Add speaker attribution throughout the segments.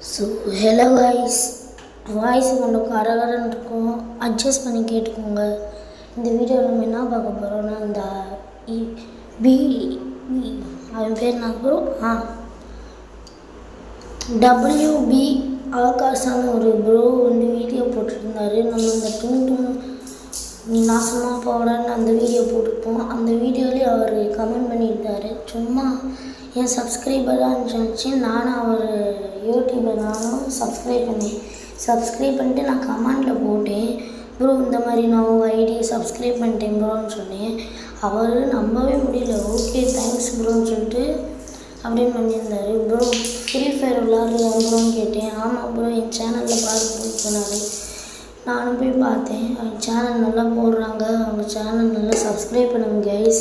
Speaker 1: So hello guys, voice கொஞ்சம் கரகரன்னு இருக்கும், adjust பண்ணி கேட்டுக்கோங்க. இந்த வீடியோவில் நம்ம என்ன பார்க்க போகிறோன்னா, இந்த அவன் பேர் என்ன ப்ரோ WB ஆகாஷான ஒரு ப்ரோ வந்து வீடியோ போட்டிருந்தாரு. நம்ம இந்த டூன் நீ நாசமாக போடன்னு அந்த வீடியோ போட்டிருப்போம். அந்த வீடியோலேயே அவர் கமெண்ட் பண்ணியிருந்தார். சும்மா என் சப்ஸ்கிரைபரான்னு சொல்லிச்சு. நானும் அவர் யூடியூப்பில் நானும் சப்ஸ்கிரைப் பண்ணிட்டு நான் கமெண்டில் போட்டேன், ப்ரோ இந்த மாதிரி நான் உங்கள் ஐடியை சப்ஸ்கிரைப் பண்ணிட்டேன் ப்ரோன்னு சொன்னேன். அவர் நம்பவே முடியல. ஓகே தேங்க்ஸ் ப்ரோன்னு சொல்லிட்டு அப்படின்னு பண்ணியிருந்தார். ப்ரோ ஃப்ரீ ஃபயர் விளாட்றியா ப்ரோன்னு கேட்டேன். ஆமாம் ப்ரோ என் சேனலில் பாரு ப்ரோ சொன்னார். நானும் போய் பார்த்தேன். அவங்க சேனல் நல்லா போடுறாங்க, அவங்க சேனல் நல்லா சப்ஸ்கிரைப் பண்ணுங்க கைஸ்.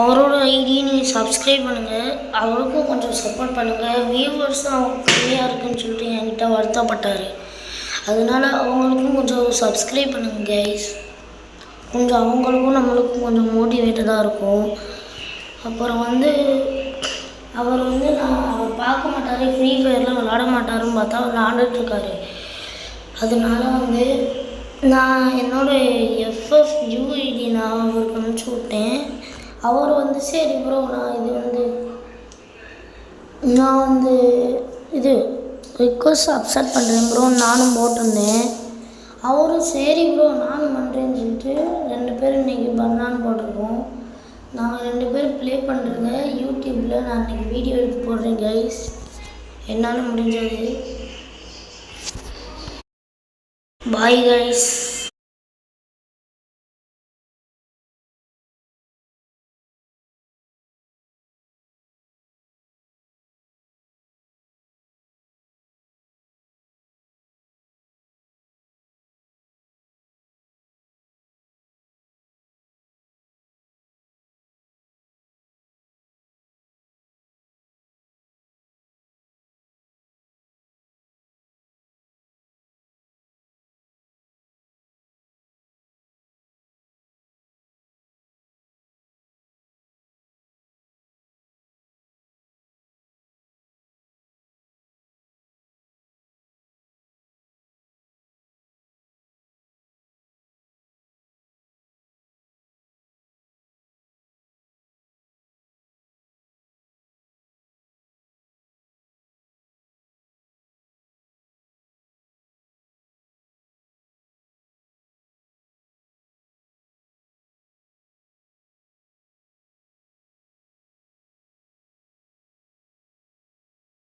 Speaker 1: அவரோட ஐடியை நீங்கள் சப்ஸ்கிரைப் பண்ணுங்கள், அவருக்கும் கொஞ்சம் சப்போர்ட் பண்ணுங்கள். வியூவர்ஸும் அவங்க கம்மியாக இருக்குன்னு சொல்லிட்டு என்கிட்ட வருத்தப்பட்டார். அதனால அவங்களுக்கும் கொஞ்சம் சப்ஸ்கிரைப் பண்ணுங்கள் கைஸ். கொஞ்சம் அவங்களுக்கும் நம்மளுக்கும் கொஞ்சம் மோட்டிவேட்டடாக இருக்கும். அப்புறம் வந்து அவர் பார்க்க மாட்டார், ஃப்ரீ ஃபயர்லாம் விளாட மாட்டாருன்னு பார்த்தா அவர் விளாண்டுட்ருக்காரு. அதனால நான் என்னோடய FFUID நான் அவருக்கு அனுப்பிச்சி விட்டேன். அவர் சரி ப்ரோ நான் இது ரிக்வஸ்ட் அக்செப்ட் பண்ணுறேன் ப்ரோ நானும் போட்டிருந்தேன். அவரும் சரி ப்ரோ நானும் பண்ணுறேன்னு சொல்லிட்டு 2 பேரும் இன்றைக்கி பண்ணான்னு போட்டிருக்கோம். நாங்கள் 2 பேரும் ப்ளே பண்ணுறேங்க யூடியூப்பில். நான் இன்றைக்கி வீடியோ எடுத்து போடுறேன் கைஸ், என்னால் முடிஞ்சது. Bye guys.